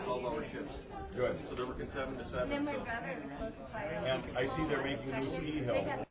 12-hour shifts. Good. So they're working 7 to 7. And then so. my brother was supposed to fly out. And I see they're making a new ski hill.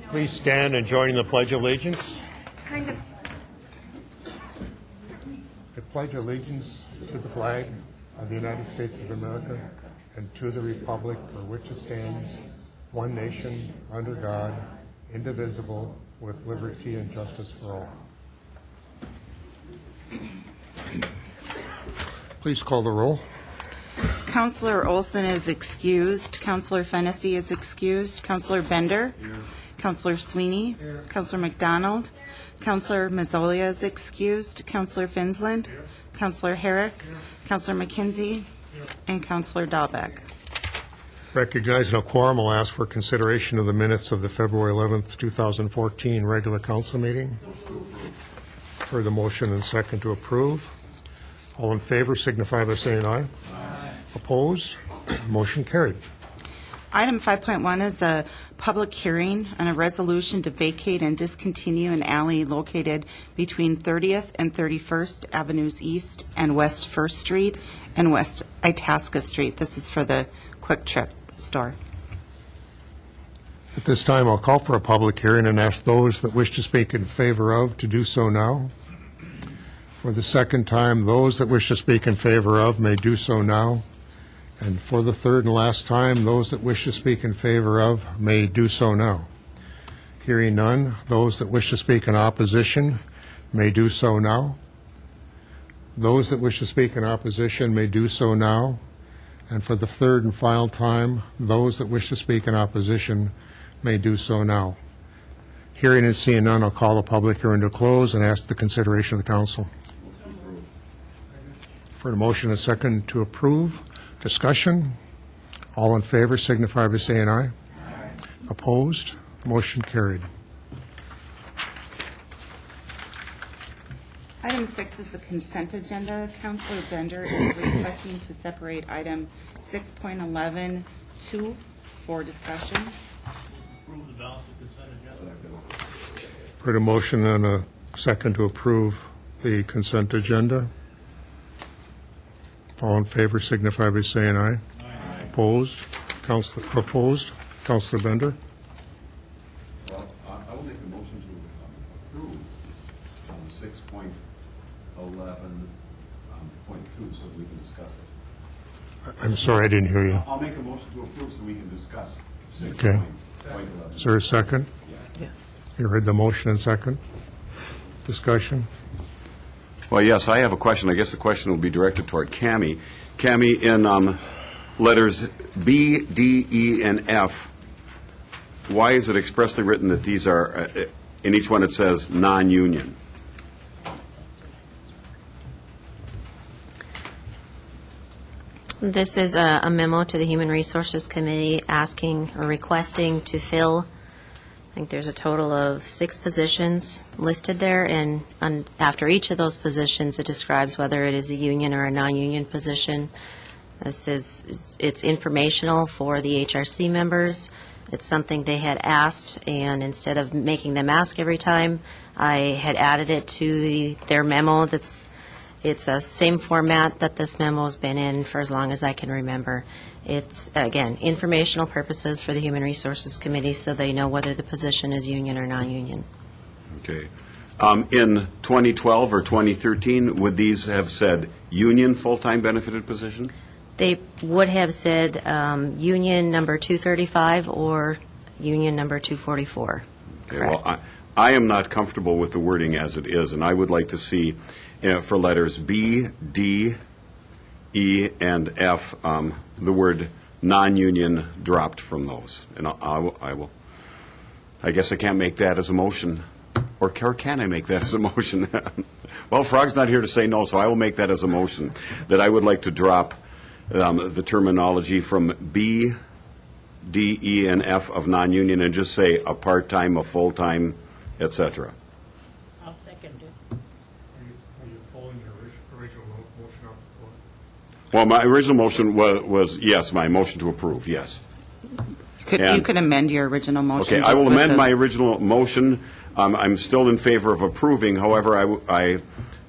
Please stand and join in the Pledge of Allegiance. Kind of. I pledge allegiance to the flag of the United States of America and to the republic for which it stands, one nation, under God, indivisible, with liberty and justice for all. Please call the roll. Counselor Olson is excused. Counselor Fennessy is excused. Counselor Bender. Here. Counselor Sweeney. Here. Counselor McDonald. Counselor Mazzolia is excused. Counselor Finsland. Here. Counselor Herrick. Here. Counselor McKenzie. Here. And Counselor Dahlbeck. Recognizing a quorum, I'll ask for consideration of the minutes of the February 11th, 2014 regular council meeting. For the motion and second to approve. All in favor signify by saying aye. Aye. Opposed? Motion carried. Item 5.1 is a public hearing on a resolution to vacate and discontinue an alley located between 30th and 31st Avenues East and West 1st Street and West Itasca Street. This is for the Quick Trip store. At this time, I'll call for a public hearing and ask those that wish to speak in favor of to do so now. For the second time, those that wish to speak in favor of may do so now. And for the third and last time, those that wish to speak in favor of may do so now. Hearing none, those that wish to speak in opposition may do so now. Those that wish to speak in opposition may do so now. And for the third and final time, those that wish to speak in opposition may do so now. Hearing and seeing none, I'll call the public hearing to close and ask the consideration of the council. For the motion, a second to approve. Discussion. All in favor signify by saying aye. Aye. Opposed? Motion carried. Item 6 is the consent agenda. Councilor Bender is requesting to separate item 6.11(2) for discussion. Heard a motion and a second to approve the consent agenda. All in favor signify by saying aye. Aye. Opposed? Opposed? Councilor Bender? Well, I will make a motion to approve 6.11.2 so we can discuss it. I'm sorry, I didn't hear you. I'll make a motion to approve so we can discuss Okay. 6.11. Is there a second? Yes. You heard the motion and second. Discussion? Well, yes, I have a question. I guess the question will be directed toward Cammie. Cammie, in letters B, D, E, and F, why is it expressly written that these are, in each one it says non-union? This is a memo to the Human Resources Committee asking or requesting to fill, I think there's a total of 6 positions listed there, and after each of those positions, it describes whether it is a union or a non-union position. This is, it's informational for the HRC members. It's something they had asked, and instead of making them ask every time, I had added it to their memo. It's a same format that this memo has been in for as long as I can remember. It's, again, informational purposes for the Human Resources Committee so they know whether the position is union or non-union. Okay. In 2012 or 2013, would these have said union full-time benefited position? They would have said union number 235 or union number 244. Okay, Correct. well, I am not comfortable with the wording as it is, and I would like to see for letters B, D, E, and F, the word non-union dropped from those. And I guess I can't make that as a motion. Or can I make that as a motion? Well, Frog's not here to say no, so I will make that as a motion, that I would like to drop the terminology from B, D, E, and F of non-union and just say a part-time, a full-time, et cetera. I'll second it. Are you pulling your original motion off the floor? Well, my original motion was yes, my motion to approve, yes. You And- could amend your original motion. Okay, I just will with amend the- my original motion. I'm still in favor of approving. However,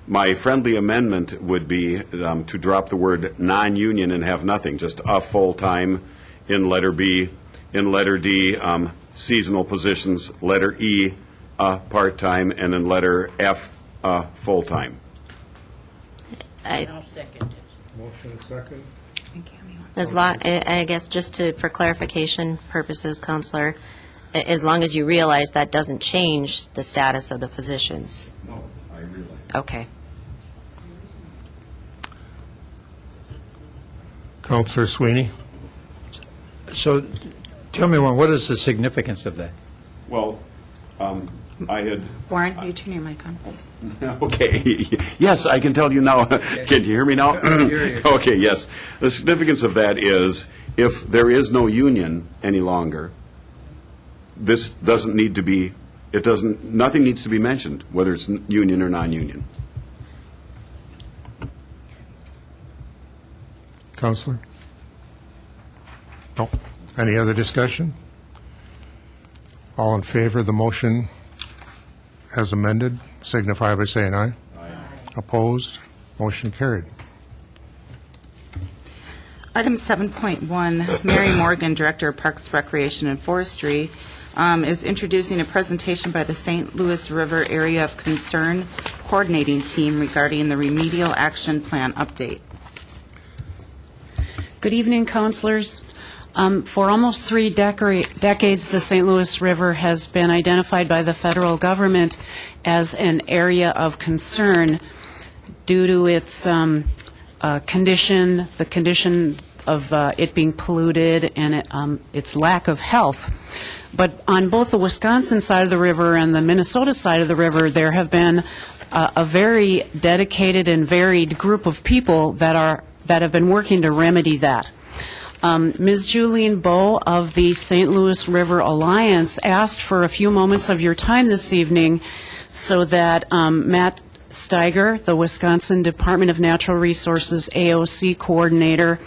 my friendly amendment would be to drop the word non-union and have nothing, just a full-time in letter B. In letter D, seasonal positions. Letter E, part-time. And in letter F, full-time. I'll second it. Motion and second. As long, I guess, just for clarification purposes, Counselor, as long as you realize that doesn't change the status of the positions. No, I realize. Okay. Councilor Sweeney? So, tell me, what is the significance of that? Well, I had... Warren, will you turn your mic on, please? Okay, yes, I can tell you now. Can you hear me now? Okay, yes. The significance of that is if there is no union any longer, this doesn't need to be, nothing needs to be mentioned, whether it's union or non-union. Councilor? No. Any other discussion? All in favor of the motion as amended, signify by saying aye. Aye. Opposed? Motion carried. Item 7.1, Mary Morgan, Director of Parks, Recreation, and Forestry, is introducing a presentation by the St. Louis River Area of Concern Coordinating Team regarding the Remedial Action Plan update. Good evening, councilors. For almost 3 decades, the St. Louis River has been identified by the federal government as an area of concern due to its condition, the condition of it being polluted and its lack of health. But on both the Wisconsin side of the river and the Minnesota side of the river, there have been a very dedicated and varied group of people that have been working to remedy that. Ms. Julene Bowe of the St. Louis River Alliance asked for a few moments of your time this evening so that Matt Steiger, the Wisconsin Department of Natural Resources AOC coordinator,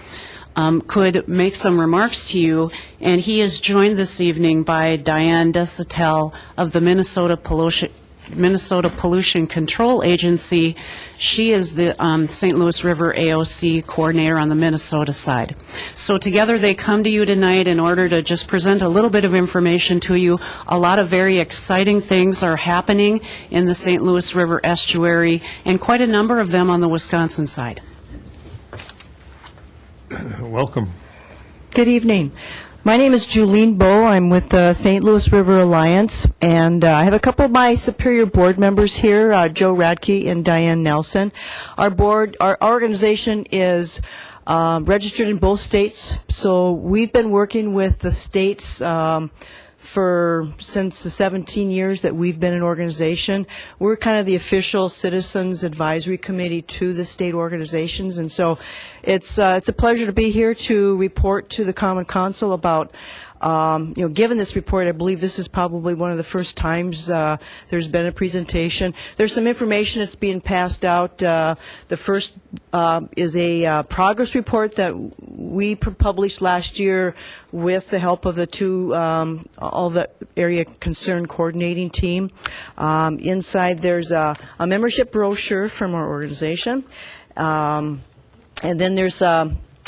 could make some remarks to you, and he is joined this evening by Diane Desatel of the Minnesota Pollution Control Agency. She is the St. Louis River AOC coordinator on the Minnesota side. So together they come to you tonight in order to just present a little bit of information to you. A lot of very exciting things are happening in the St. Louis River estuary, and quite a number of them on the Wisconsin side. Welcome. Good evening. My name is Julene Bowe. I'm with the St. Louis River Alliance, and I have a couple of my Superior board members here, Joe Radke and Diane Nelson. Our organization is registered in both states, so we've been working with the states since the 17 years that we've been an organization. We're kind of the official citizens advisory committee to the state organizations, and so it's a pleasure to be here to report to the Common Council about given this report. I believe this is probably one of the first times there's been a presentation. There's some information that's being passed out. The first is a progress report that we published last year with the help of the all the area concern coordinating team. Inside there's a membership brochure from our organization. And then there's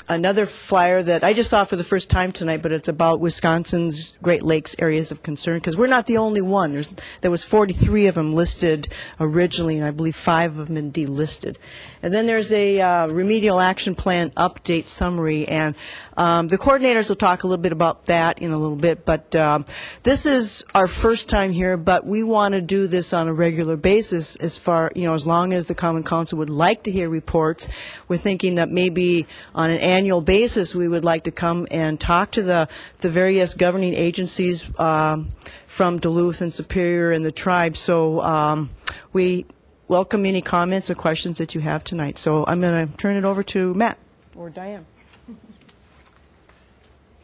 another flyer that I just saw for the first time tonight, but it's about Wisconsin's Great Lakes areas of concern, because we're not the only one. There was 43 of them listed originally, and I believe 5 of them in delisted. And then there's a remedial action plan update summary, and the coordinators will talk a little bit about that in a little bit, but this is our first time here, but we want to do this on a regular basis as long as the Common Council would like to hear reports. We're thinking that maybe on an annual basis we would like to come and talk to the various governing agencies from Duluth and Superior and the tribe. So we welcome any comments or questions that you have tonight. So I'm going to turn it over to Matt or Diane.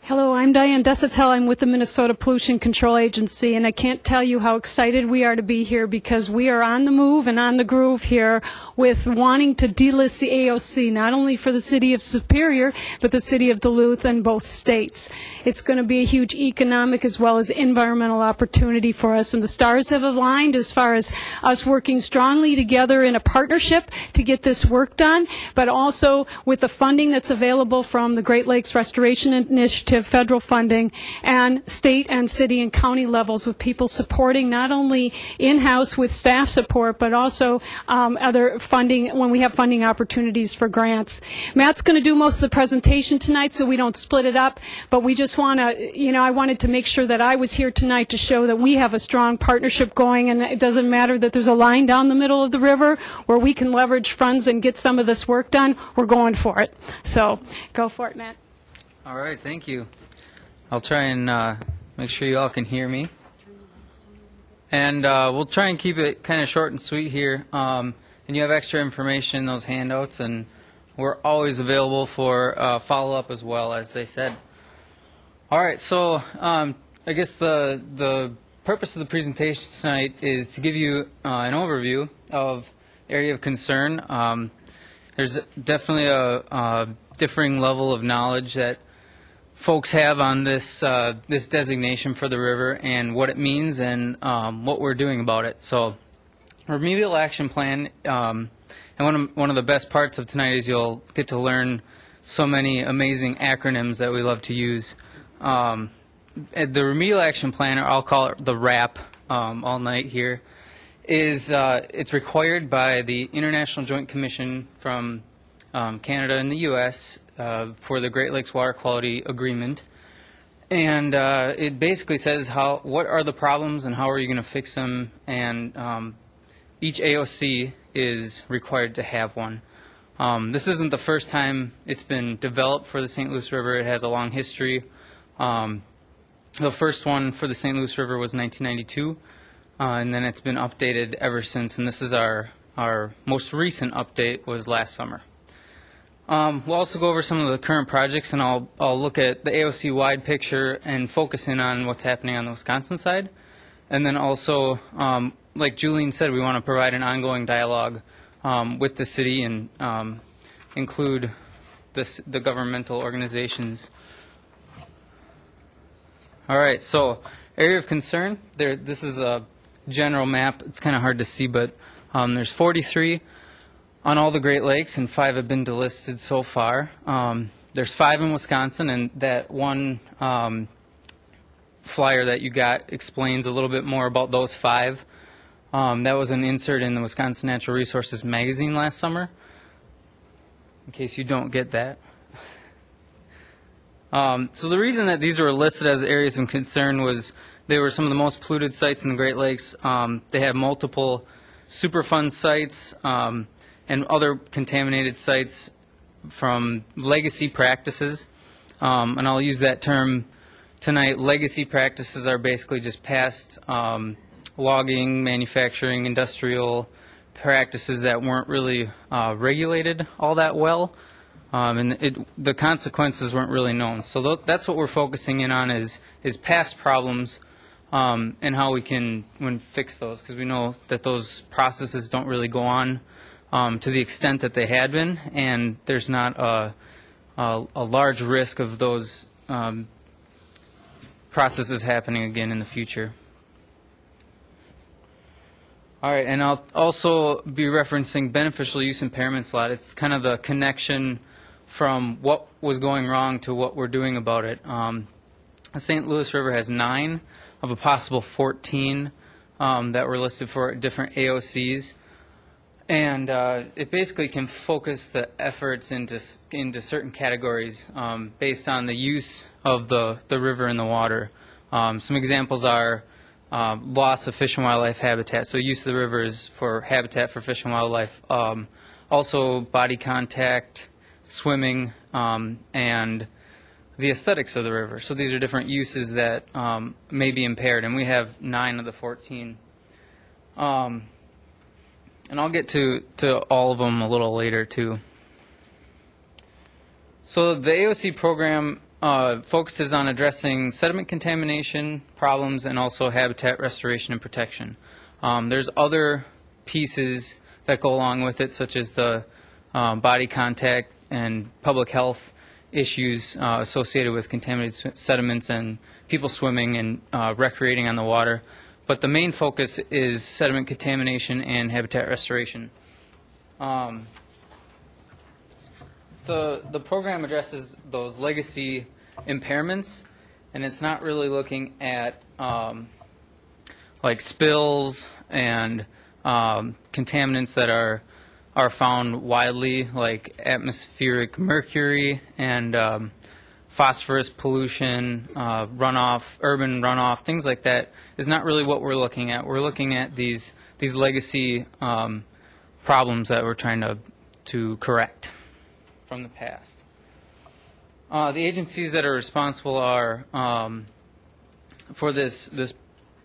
Hello, I'm Diane Desatel. I'm with the Minnesota Pollution Control Agency, and I can't tell you how excited we are to be here because we are on the move and on the groove here with wanting to delist the AOC, not only for the city of Superior, but the city of Duluth and both states. It's going to be a huge economic as well as environmental opportunity for us, and the stars have aligned as far as us working strongly together in a partnership to get this work done, but also with the funding that's available from the Great Lakes Restoration Initiative, federal funding, and state and city and county levels with people supporting not only in-house with staff support, but also other funding when we have funding opportunities for grants. Matt's going to do most of the presentation tonight so we don't split it up, but we just want to, I wanted to make sure that I was here tonight to show that we have a strong partnership going, and it doesn't matter that there's a line down the middle of the river where we can leverage funds and get some of this work done. We're going for it. So go for it, Matt. All right, thank you. I'll try and make sure you all can hear me. And we'll try and keep it kind of short and sweet here. And you have extra information in those handouts, and we're always available for follow-up as well, as they said. All right, so I guess the purpose of the presentation tonight is to give you an overview of area of concern. There's definitely a differing level of knowledge that folks have on this this designation for the river and what it means and what we're doing about it. So, remedial action plan, and one of the best parts of tonight is you'll get to learn so many amazing acronyms that we love to use. The remedial action plan, or I'll call it the RAP, all night here, is it's required by the International Joint Commission from Canada and the U.S. For the Great Lakes Water Quality Agreement, and it basically says what are the problems and how are you going to fix them, and each AOC is required to have one. This isn't the first time it's been developed for the St. Louis River. It has a long history. The first one for the St. Louis River was 1992, and then it's been updated ever since, and this is our most recent update was last summer. We'll also go over some of the current projects, and I'll look at the AOC wide picture and focus in on what's happening on the Wisconsin side. And then also, like Julian said, we want to provide an ongoing dialogue with the city and include the governmental organizations. All right, so area of concern. This is a general map. It's kind of hard to see, but there's 43 on all the Great Lakes, and 5 have been delisted so far. There's 5 in Wisconsin, and that one flyer that you got explains a little bit more about those 5. That was an insert in the Wisconsin Natural Resources magazine last summer, in case you don't get that. So the reason that these were listed as areas of concern was they were some of the most polluted sites in the Great Lakes. They have multiple Superfund sites, and other contaminated sites from legacy practices. And I'll use that term tonight. Legacy practices are basically just past logging, manufacturing, industrial practices that weren't really regulated all that well. And the consequences weren't really known. So that's what we're focusing in on is past problems and how we can fix those, because we know that those processes don't really go on to the extent that they had been, and there's not a large risk of those processes happening again in the future. All right, and I'll also be referencing beneficial use impairments a lot. It's kind of the connection from what was going wrong to what we're doing about it. The St. Louis River has 9 of a possible 14 that were listed for different AOCs. And it basically can focus the efforts into certain categories based on the use of the river and the water. Some examples are loss of fish and wildlife habitat. So use of the river is for habitat for fish and wildlife. Also body contact, swimming, and the aesthetics of the river. So these are different uses that may be impaired, and we have 9 of the 14. And I'll get to all of them a little later, too. So the AOC program focuses on addressing sediment contamination problems and also habitat restoration and protection. There's other pieces that go along with it, such as the body contact and public health issues associated with contaminated sediments and people swimming and recreating on the water. But the main focus is sediment contamination and habitat restoration. The program addresses those legacy impairments, and it's not really looking at like spills and contaminants that are found widely, like atmospheric mercury and phosphorus pollution, runoff, urban runoff, things like that is not really what we're looking at. We're looking at these legacy problems that we're trying to correct from the past. The agencies that are responsible are for this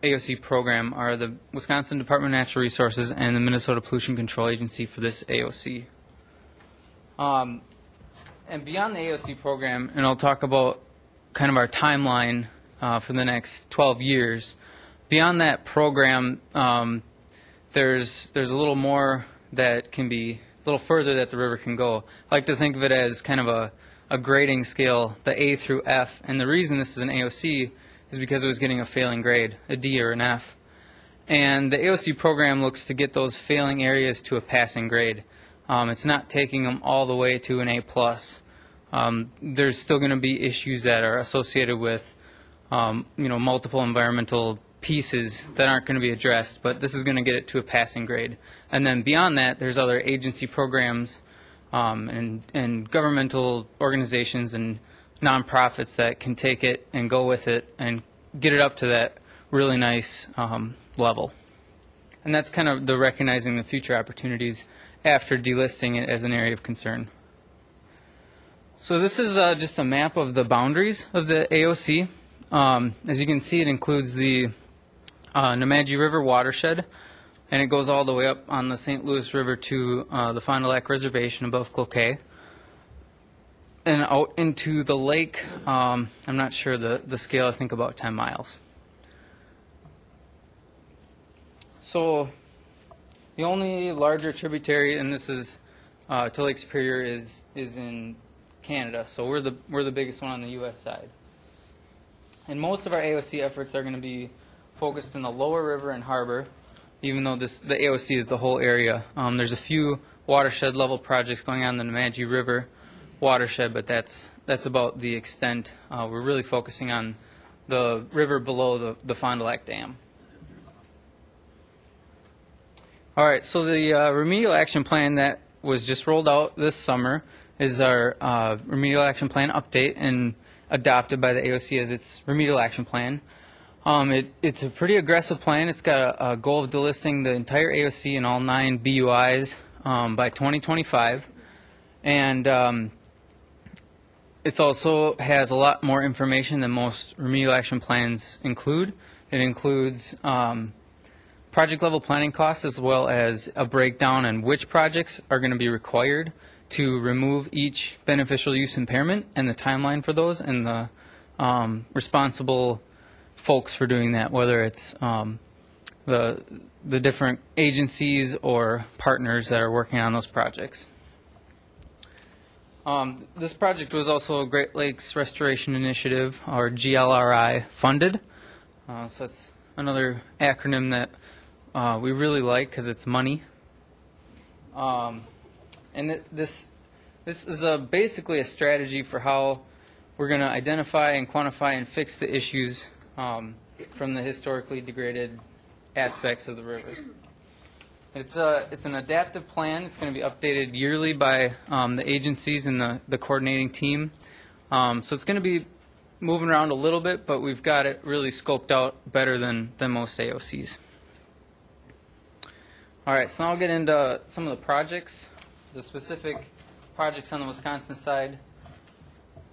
AOC program are the Wisconsin Department of Natural Resources and the Minnesota Pollution Control Agency for this AOC. And beyond the AOC program, and I'll talk about kind of our timeline for the next 12 years, beyond that program, there's a little more that can be, a little further that the river can go. I like to think of it as kind of a grading scale, the A through F. And the reason this is an AOC is because it was getting a failing grade, a D or an F. And the AOC program looks to get those failing areas to a passing grade. It's not taking them all the way to an A+. There's still going to be issues that are associated with multiple environmental pieces that aren't going to be addressed, but this is going to get it to a passing grade. And then beyond that, there's other agency programs and governmental organizations and nonprofits that can take it and go with it and get it up to that really nice level. And that's kind of the recognizing the future opportunities after delisting it as an area of concern. So this is just a map of the boundaries of the AOC. As you can see, it includes the Nemadji River watershed, and it goes all the way up on the St. Louis River to the Fond du Lac Reservation above Cloquet. And out into the lake, I'm not sure the scale, I think about 10 miles. So the only larger tributary, and this is to Lake Superior, is in Canada. So we're the biggest one on the U.S. side. And most of our AOC efforts are going to be focused in the lower river and harbor, even though the AOC is the whole area. There's a few watershed level projects going on in the Nemadji River watershed, but that's about the extent. We're really focusing on the river below the Fond du Lac Dam. All right, so the remedial action plan that was just rolled out this summer is our remedial action plan update and adopted by the AOC as its remedial action plan. It's a pretty aggressive plan. It's got a goal of delisting the entire AOC and all 9 BUIs by 2025. And it also has a lot more information than most remedial action plans include. It includes project level planning costs as well as a breakdown on which projects are going to be required to remove each beneficial use impairment and the timeline for those and the responsible folks for doing that, whether it's the different agencies or partners that are working on those projects. This project was also a Great Lakes Restoration Initiative, or GLRI, funded. So that's another acronym that we really like because it's money. And this is basically a strategy for how we're going to identify and quantify and fix the issues from the historically degraded aspects of the river. It's an adaptive plan. It's going to be updated yearly by the agencies and the coordinating team. So it's going to be moving around a little bit, but we've got it really scoped out better than most AOCs. All right, so now I'll get into some of the projects, the specific projects on the Wisconsin side,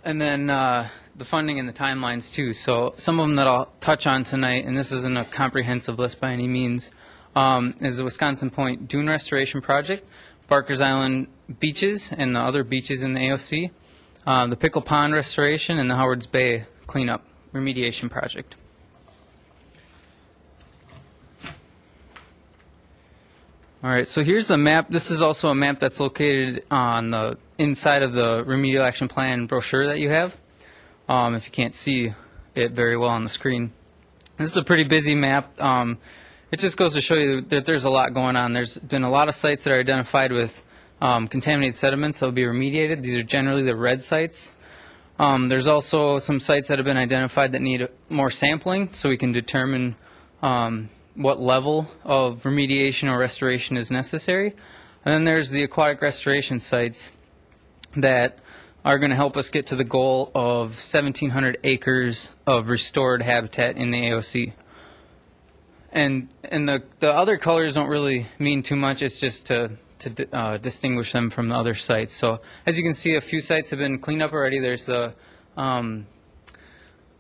and then the funding and the timelines too. So some of them that I'll touch on tonight, and this isn't a comprehensive list by any means, is the Wisconsin Point Dune Restoration Project, Barker's Island beaches and the other beaches in the AOC, the Pickle Pond Restoration, and the Howards Bay Cleanup Remediation Project. All right, so here's a map. This is also a map that's located on the inside of the remedial action plan brochure that you have, if you can't see it very well on the screen. This is a pretty busy map. It just goes to show you that there's a lot going on. There's been a lot of sites that are identified with contaminated sediments that will be remediated. These are generally the red sites. There's also some sites that have been identified that need more sampling so we can determine what level of remediation or restoration is necessary. And then there's the aquatic restoration sites that are going to help us get to the goal of 1,700 acres of restored habitat in the AOC. And the other colors don't really mean too much. It's just to distinguish them from the other sites. So as you can see, a few sites have been cleaned up already. There's the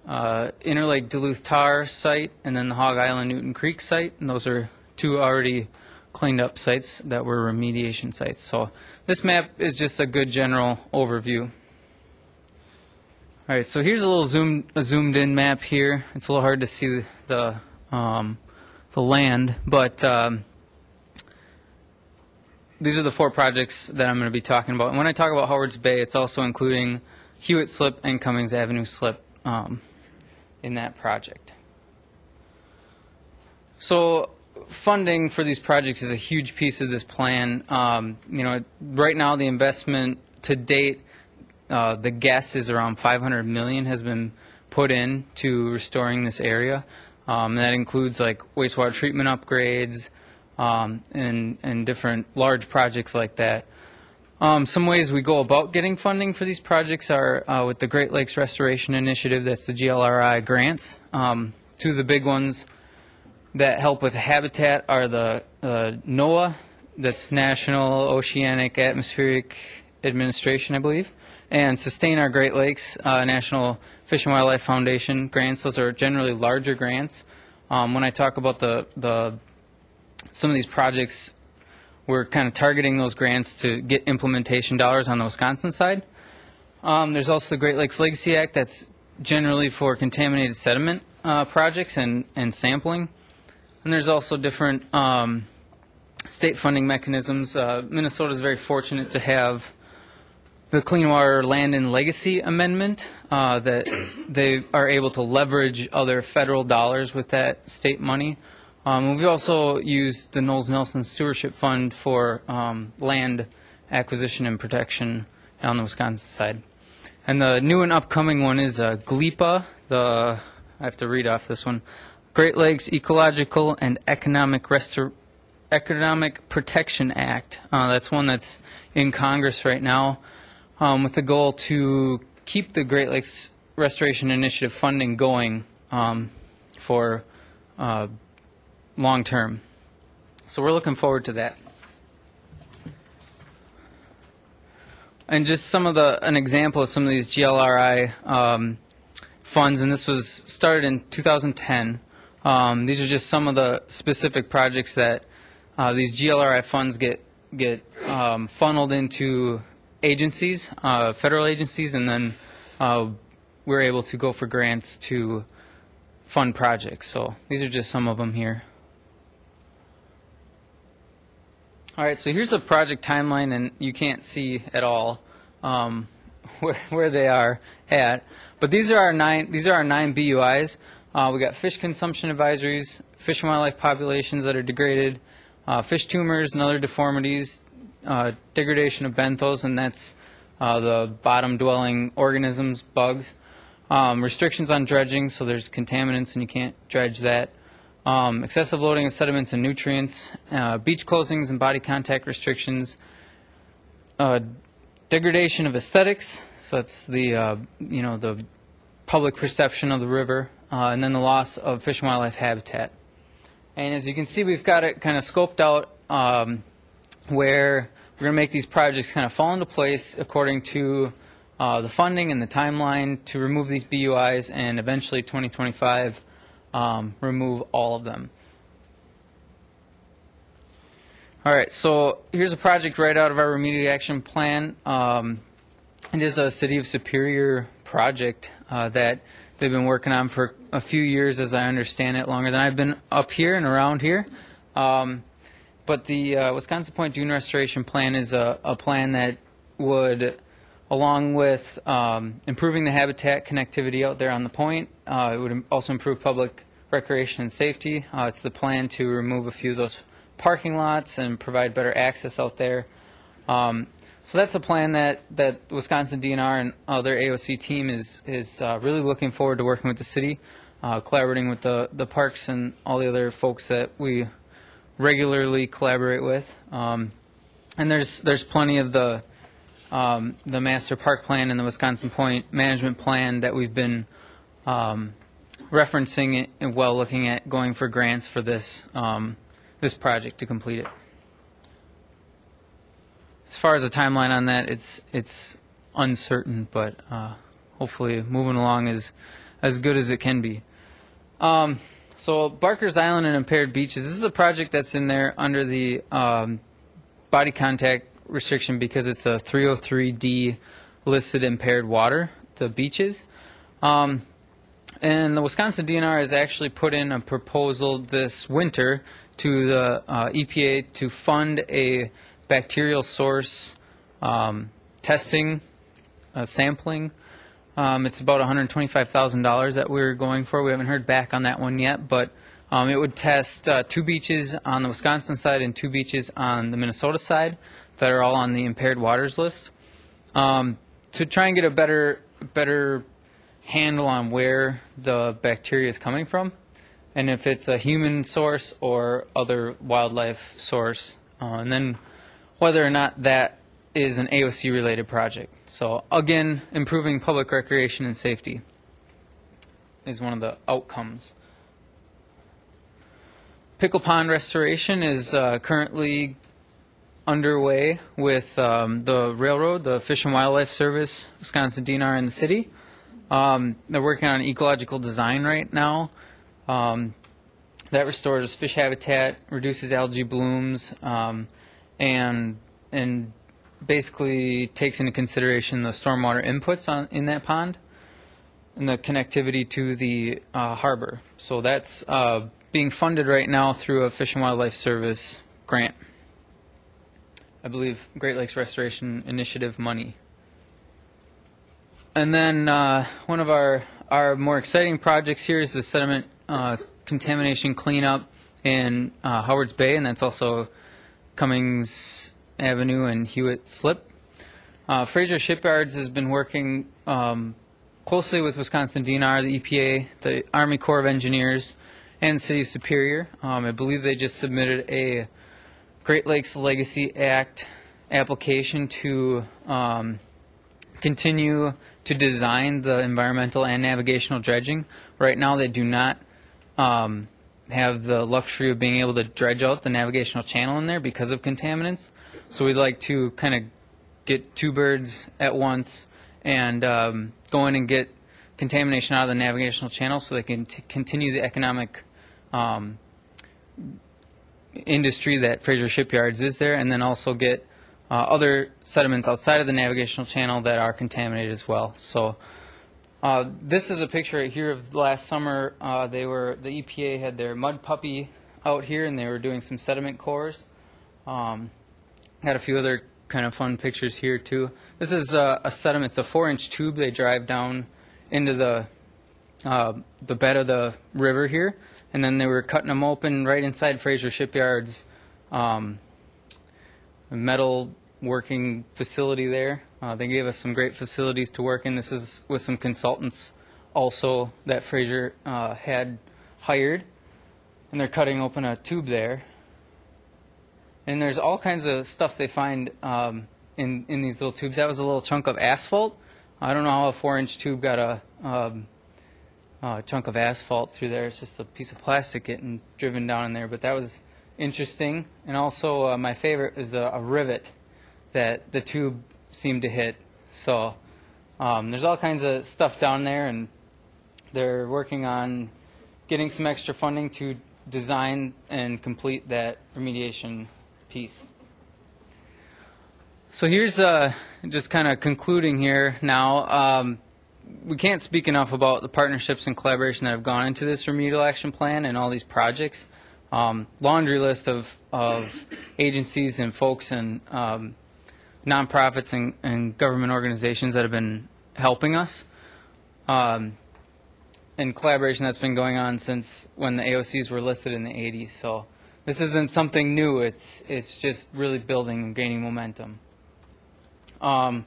Interlake Duluth Tar site and then the Hog Island Newton Creek site, and those are two already cleaned up sites that were remediation sites. So this map is just a good general overview. All right, so here's a little zoomed in map here. It's a little hard to see the land, but these are the 4 projects that I'm going to be talking about. And when I talk about Howards Bay, it's also including Hewitt Slip and Cummings Avenue Slip in that project. So funding for these projects is a huge piece of this plan. Right now the investment to date, the guess is around $500 million has been put in to restoring this area. And that includes like wastewater treatment upgrades and different large projects like that. Some ways we go about getting funding for these projects are with the Great Lakes Restoration Initiative, that's the GLRI grants. Two of the big ones that help with habitat are the NOAA, that's National Oceanic Atmospheric Administration, I believe, and Sustain Our Great Lakes, National Fish and Wildlife Foundation grants. Those are generally larger grants. When I talk about some of these projects, we're kind of targeting those grants to get implementation dollars on the Wisconsin side. There's also the Great Lakes Legacy Act, that's generally for contaminated sediment projects and sampling. And there's also different state funding mechanisms. Minnesota is very fortunate to have the Clean Water Land and Legacy Amendment, that they are able to leverage other federal dollars with that state money. We've also used the Knowles Nelson Stewardship Fund for land acquisition and protection on the Wisconsin side. And the new and upcoming one is GLEPA, I have to read off this one, Great Lakes Ecological and Economic Protection Act. That's one that's in Congress right now, with the goal to keep the Great Lakes Restoration Initiative funding going for long term. So we're looking forward to that. And just an example of some of these GLRI funds, and this was started in 2010. These are just some of the specific projects that these GLRI funds get funneled into agencies, federal agencies, and then we're able to go for grants to fund projects. So these are just some of them here. All right, so here's a project timeline, and you can't see at all where they are at. But these are our nine BUIs. We got fish consumption advisories, fish and wildlife populations that are degraded, fish tumors and other deformities, degradation of benthos, and that's the bottom-dwelling organisms, bugs. Restrictions on dredging, so there's contaminants and you can't dredge that. Excessive loading of sediments and nutrients, beach closings and body contact restrictions, degradation of aesthetics, so that's the the public perception of the river, and then the loss of fish and wildlife habitat. And as you can see, we've got it kind of scoped out where we're going to make these projects kind of fall into place according to the funding and the timeline to remove these BUIs, and eventually 2025 remove all of them. All right, so here's a project right out of our remedial action plan. It is a City of Superior project that they've been working on for a few years, as I understand it, longer than I've been up here and around here. But the Wisconsin Point Dune Restoration Plan is a plan that would, along with improving the habitat connectivity out there on the point, it would also improve public recreation and safety. It's the plan to remove a few of those parking lots and provide better access out there. So that's a plan that Wisconsin DNR and their AOC team is really looking forward to working with the city, collaborating with the parks and all the other folks that we regularly collaborate with. And there's plenty of the master park plan and the Wisconsin Point management plan that we've been referencing and looking at going for grants for this this project to complete it. As far as the timeline on that, it's uncertain, but hopefully moving along is as good as it can be. So Barker's Island and Impaired Beaches, this is a project that's in there under the body contact restriction because it's a 303D listed impaired water, the beaches. And the Wisconsin DNR has actually put in a proposal this winter to the EPA to fund a bacterial source testing, sampling It's about $125,000 that we're going for. We haven't heard back on that one yet, but it would test 2 beaches on the Wisconsin side and 2 beaches on the Minnesota side that are all on the impaired waters list, to try and get a better handle on where the bacteria is coming from, and if it's a human source or other wildlife source, and then whether or not that is an AOC-related project. So again, improving public recreation and safety is one of the outcomes. Pickle Pond restoration is currently underway with the railroad, the Fish and Wildlife Service, Wisconsin DNR, and the city. They're working on ecological design right now. That restores fish habitat, reduces algae blooms, and basically takes into consideration the stormwater inputs in that pond and the connectivity to the harbor. So that's being funded right now through a Fish and Wildlife Service grant. I believe Great Lakes Restoration Initiative money. And then one of our more exciting projects here is the sediment contamination cleanup in Howards Bay, and that's also Cummings Avenue and Hewitt Slip. Fraser Shipyards has been working closely with Wisconsin DNR, the EPA, the Army Corps of Engineers, and the City of Superior. I believe they just submitted a Great Lakes Legacy Act application to continue to design the environmental and navigational dredging. Right now they do not have the luxury of being able to dredge out the navigational channel in there because of contaminants. So we'd like to kind of get 2 birds at once and go in and get contamination out of the navigational channel so they can continue the economic industry that Fraser Shipyards is there, and then also get other sediments outside of the navigational channel that are contaminated as well. So this is a picture right here of last summer. The EPA had their mud puppy out here, and they were doing some sediment cores. Got a few other kind of fun pictures here too. This is a sediment. It's a 4-inch tube they drive down into the bed of the river here, and then they were cutting them open right inside Fraser Shipyard's metal working facility there. They gave us some great facilities to work in. This is with some consultants also that Fraser had hired, and they're cutting open a tube there. And there's all kinds of stuff they find in these little tubes. That was a little chunk of asphalt. I don't know how a 4-inch tube got a chunk of asphalt through there. It's just a piece of plastic getting driven down in there. But that was interesting. And also my favorite is a rivet that the tube seemed to hit. So there's all kinds of stuff down there, and they're working on getting some extra funding to design and complete that remediation piece. So here's just kind of concluding here now. We can't speak enough about the partnerships and collaboration that have gone into this remedial action plan and all these projects. Laundry list of agencies and folks and nonprofits and government organizations that have been helping us. And collaboration that's been going on since when the AOCs were listed in the 80s. So this isn't something new. It's just really building and gaining momentum. The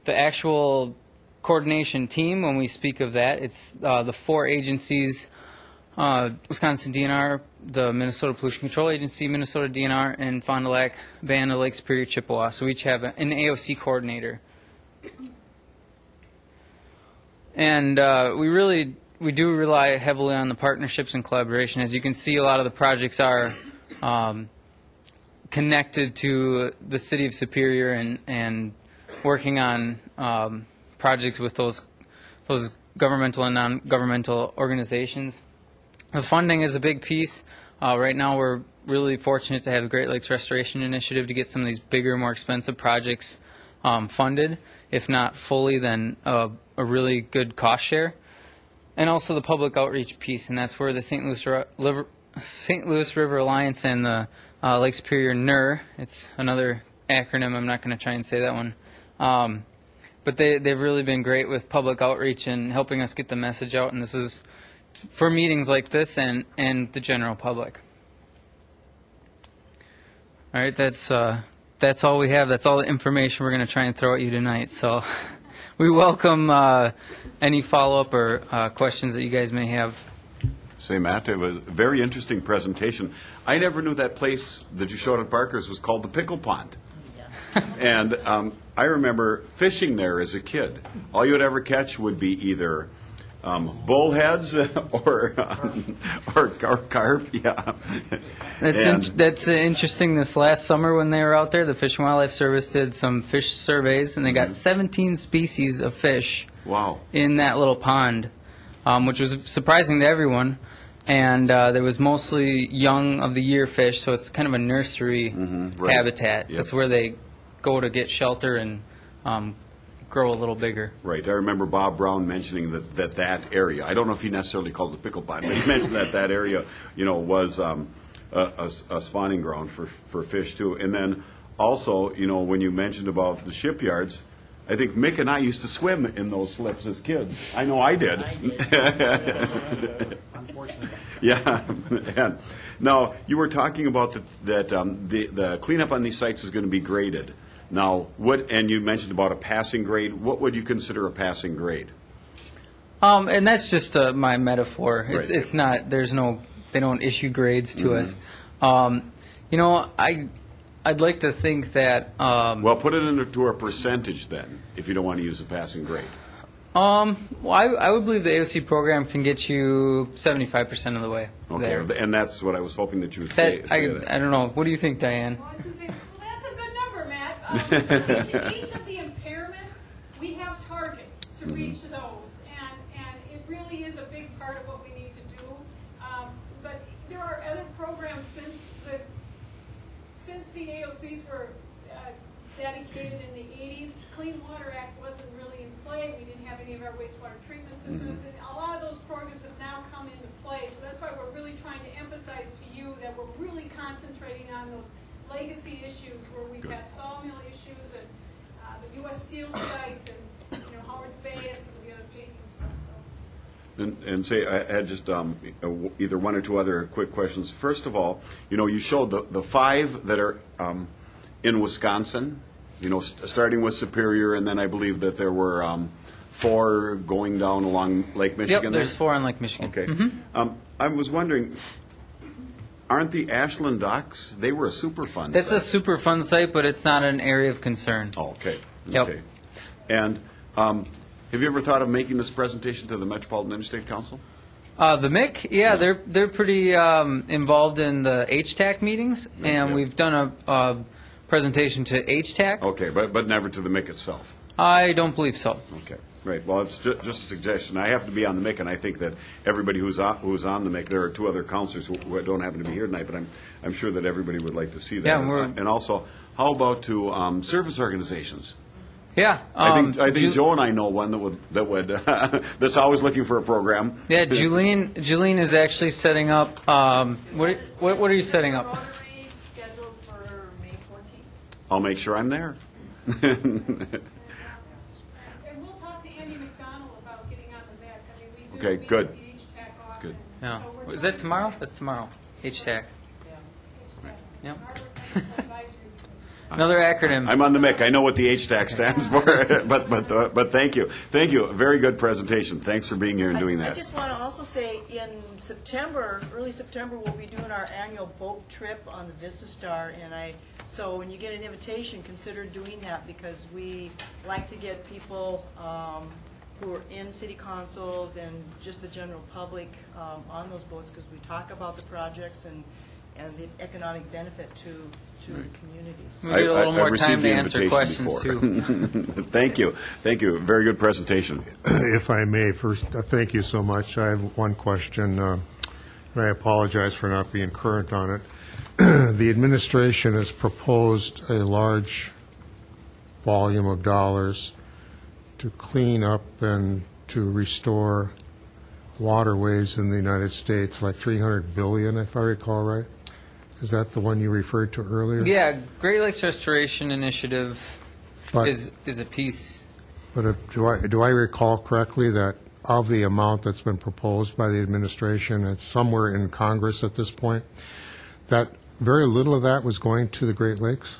actual coordination team, when we speak of that, it's the 4 agencies, Wisconsin DNR, the Minnesota Pollution Control Agency, Minnesota DNR, and Fond du Lac Band of Lake Superior Chippewa. So we each have an AOC coordinator. And we do rely heavily on the partnerships and collaboration. As you can see, a lot of the projects are connected to the City of Superior and working on projects with those governmental and non-governmental organizations. The funding is a big piece. Right now we're really fortunate to have the Great Lakes Restoration Initiative to get some of these bigger, more expensive projects funded. If not fully, then a really good cost share. And also the public outreach piece, and that's where the St. Louis River Alliance and the Lake Superior NER, it's another acronym, I'm not going to try and say that one, but they've really been great with public outreach and helping us get the message out. And this is for meetings like this and the general public. All right, that's all we have. That's all the information we're going to try and throw at you tonight. So we welcome any follow-up or questions that you guys may have. Say, Matt, it was a very interesting presentation. I never knew that place that you showed at Barker's was called the Pickle Pond. And I remember fishing there as a kid. All you would ever catch would be either bullheads or carp. Yeah. That's interesting. This last summer when they were out there, the Fish and Wildlife Service did some fish surveys, and they got 17 species of fish. Wow. In that little pond, which was surprising to everyone. And there was mostly young of the year fish, so it's kind of a nursery right. habitat. Yep. It's where they go to get shelter and grow a little bigger. Right. I remember Bob Brown mentioning that area. I don't know if he necessarily called it the Pickle Pond, but he mentioned that area, was a spawning ground for fish too. And then also, when you mentioned about the shipyards, I think Mick and I used to swim in those slips as kids. I know I did. Unfortunately. Yeah. And now, you were talking about that the cleanup on these sites is going to be graded. Now, and you mentioned about a passing grade. What would you consider a passing grade? And that's just my metaphor. Right. It's not. They don't issue grades to us. I'd like to think that. Well, put it into a percentage then, if you don't want to use a passing grade. Well, I would believe the AOC program can get you 75% of the way. Okay, there. and that's what I was hoping that you would say. I don't know. What do you think, Diane? Well, I was gonna say, well, that's a good number, Matt. Each of the impairments, we have targets to reach those, and it really is a big part of what we need to do. But there are other programs since the AOCs were dedicated in the 80s. Clean Water Act wasn't really in play. We didn't have any of our wastewater treatment systems, and a lot of those programs have now come into play. So that's why we're really trying to emphasize to you that we're really concentrating on those legacy issues where we've got sawmill issues and the U.S. Steel site and Howard's Bay and some of the other painting stuff. So. And say, I had just either one or two other quick questions. First of all, you showed the 5 that are in Wisconsin, starting with Superior, and then I believe that there were 4 going down along Lake Michigan. Yep, there's 4 on Lake Michigan. Okay. I was wondering, aren't the Ashland docks, they were a Superfund That's site? a super fun site, but it's not an area of concern. Oh, okay. Yep. Okay. And have you ever thought of making this presentation to the Metropolitan Interstate Council? The MIC, yeah, they're pretty involved in the HTAC meetings, and Okay. we've done a presentation to HTAC. Okay, but never to the MIC itself? I don't believe so. Okay, right. Well, it's just a suggestion. I happen to be on the MIC, and I think that everybody who's on the MIC, there are 2 other counselors who don't happen to be here tonight, but I'm sure that everybody would like to see that. Yeah, and also, how about to service organizations? Yeah. I think Joe and I know one that would that's always looking for a program. Yeah, Julene is actually setting up. What are you setting up? Rotary scheduled for May 14th. I'll make sure I'm there. And we'll talk to Andy McDonald about getting on the MIC. I mean, we do Okay, meet good. with the HTAC often. Good. No. So we're Is that trying tomorrow? That's tomorrow. HTAC. Yep. Another acronym. I'm on the MIC. I know what the HTAC stands for, but thank you. Thank you. Very good presentation. Thanks for being here and doing I that. just want to also say, in September, early September, we'll be doing our annual boat trip on the Vista Star, so when you get an invitation, consider doing that, because we like to get people who are in city councils and just the general public on those boats, because we talk about the projects and the economic benefit to the communities. We need a little I more received time the to answer invitation questions, before. too. Thank you. Thank you. Very good presentation. If I may, first, thank you so much. I have one question, and I apologize for not being current on it. The administration has proposed a large volume of dollars to clean up and to restore waterways in the United States, like $300 billion, if I recall right. Is that the one you referred to earlier? Yeah, Great Lakes Restoration Initiative But- is a piece But do I recall correctly that of the amount that's been proposed by the administration, it's somewhere in Congress at this point, that very little of that was going to the Great Lakes?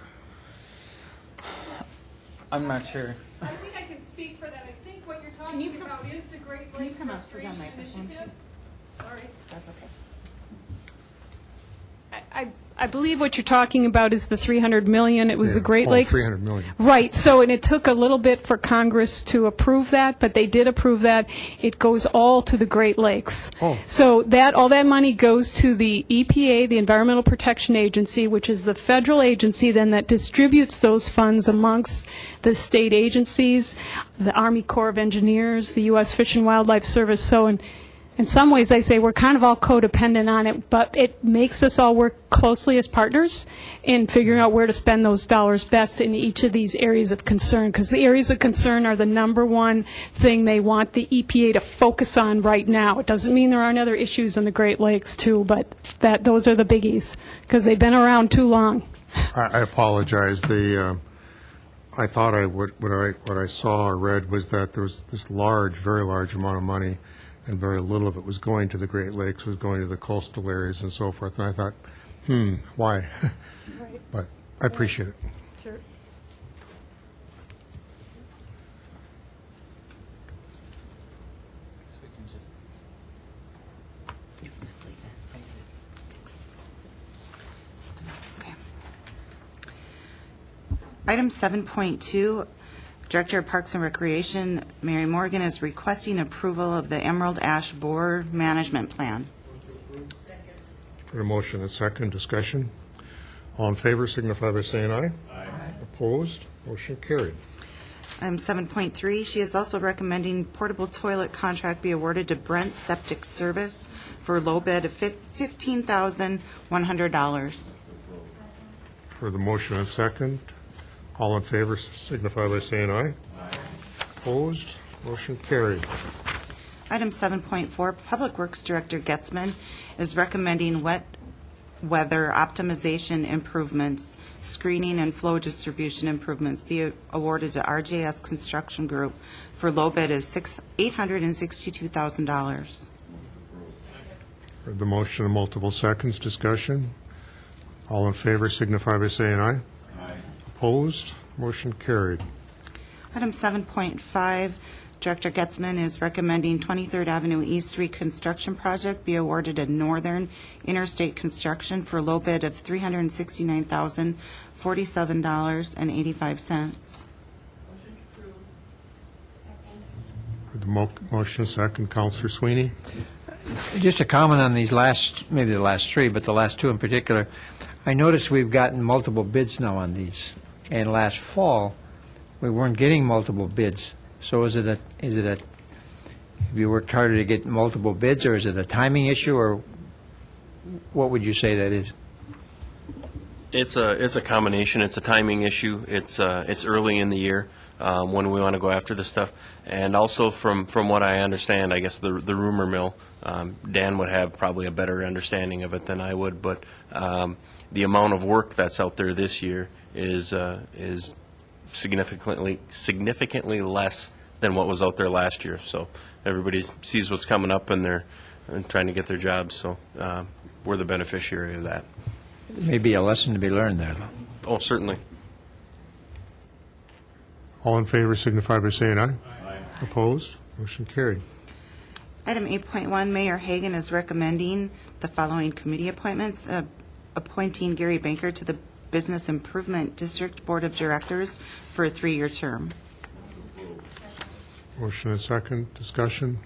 I'm not sure. I think I can speak for that. I think what you're talking about is the Great Lakes Restoration Initiative. Sorry. That's okay. I believe what you're talking about is the 300 million. It was the Great Lakes. 300 million. Right. So, and it took a little bit for Congress to approve that, but they did approve that. It goes all to the Great Lakes. Oh. So all that money goes to the EPA, the Environmental Protection Agency, which is the federal agency then that distributes those funds amongst the state agencies, the Army Corps of Engineers, the U.S. Fish and Wildlife Service. So, in some ways, I say we're kind of all codependent on it, but it makes us all work closely as partners in figuring out where to spend those dollars best in each of these areas of concern, because the areas of concern are the number one thing they want the EPA to focus on right now. It doesn't mean there aren't other issues in the Great Lakes, too, but those are the biggies, because they've been around too long. I apologize. I thought what I saw or read was that there was this very large amount of money, and very little of it was going to the Great Lakes, was going to the coastal areas and so forth. And I thought, why? Right. But I appreciate it. Sure. Okay. Item 7.2, Director of Parks and Recreation, Mary Morgan, is requesting approval of the Emerald Ash Borer Management Plan. For a motion and second, discussion. All in favor signify by saying aye. Aye. Opposed? Motion carried. Item 7.3, she is also recommending portable toilet contract be awarded to Brent Septic Service for a low bid of $15,100. For the motion and second, all in favor signify by saying aye. Aye. Opposed? Motion carried. Item 7.4, Public Works Director Getzman is recommending wet weather optimization improvements, screening and flow distribution improvements be awarded to RJS Construction Group for low bid of $862,000. For the motion and multiple seconds, discussion. All in favor signify by saying aye. Aye. Opposed? Motion carried. Item 7.5, Director Getzman is recommending 23rd Avenue East Reconstruction Project be awarded to Northern Interstate Construction for a low bid of $369,047.85. For the motion second, Councilor Sweeney. Just a comment on these maybe the last three, but the last two in particular. I noticed we've gotten multiple bids now on these, and last fall, we weren't getting multiple bids. So have you worked harder to get multiple bids, or is it a timing issue, or what would you say that is? It's a combination. It's a timing issue. It's early in the year when we want to go after this stuff, and also from what I understand, I guess the rumor mill, Dan would have probably a better understanding of it than I would, but the amount of work that's out there this year is significantly less than what was out there last year. So everybody sees what's coming up, and they're trying to get their jobs. So we're the beneficiary of that. Maybe a lesson to be learned there, though. Oh, certainly. All in favor signify by saying aye. Aye. Opposed? Motion carried. Item 8.1, Mayor Hagan is recommending the following committee appointments, appointing Gary Banker to the Business Improvement District Board of Directors for a 3-year term. Motion and second, discussion.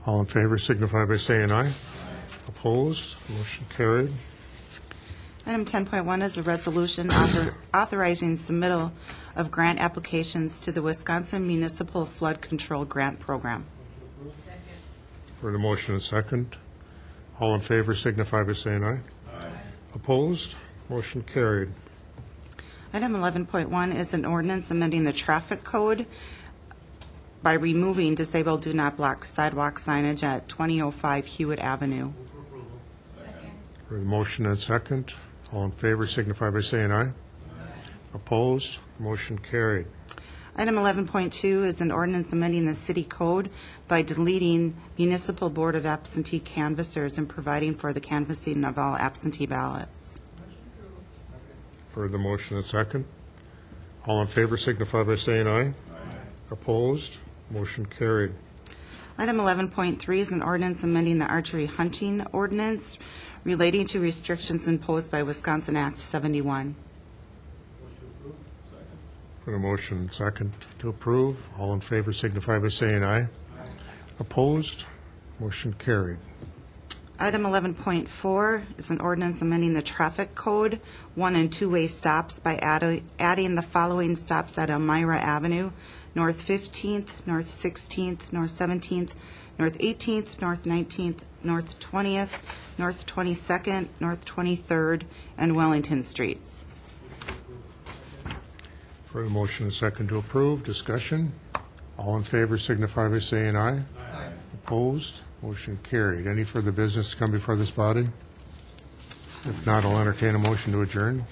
All in favor signify by saying aye. Aye. Opposed? Motion carried. Item 10.1 is a resolution authorizing submittal of grant applications to the Wisconsin Municipal Flood Control Grant Program. For the motion and second, all in favor signify by saying aye. Aye. Opposed? Motion carried. Item 11.1 is an ordinance amending the traffic code by removing disabled do not block sidewalk signage at 2005 Hewitt Avenue. For the motion and second, all in favor signify by saying aye. Aye. Opposed? Motion carried. Item 11.2 is an ordinance amending the city code by deleting municipal board of absentee canvassers and providing for the canvassing of all absentee ballots. For the motion and second. All in favor signify by saying aye. Opposed? Motion carried. Item 11.3 is an ordinance amending the archery hunting ordinance relating to restrictions imposed by Wisconsin Act 71. For the motion and second to approve. All in favor signify by saying aye. Opposed? Motion carried. Item 11.4 is an ordinance amending the traffic code, one- and two-way stops by adding the following stops at Elmira Avenue: North 15th, North 16th, North 17th, North 18th, North 19th, North 20th, North 22nd, North 23rd, and Wellington Streets. For the motion and second to approve, discussion. All in favor signify by saying aye. Aye. Opposed? Motion carried. Any further business to come before this body? If not, I'll entertain a motion to adjourn.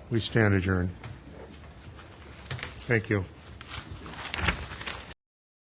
We stand adjourned. Thank you.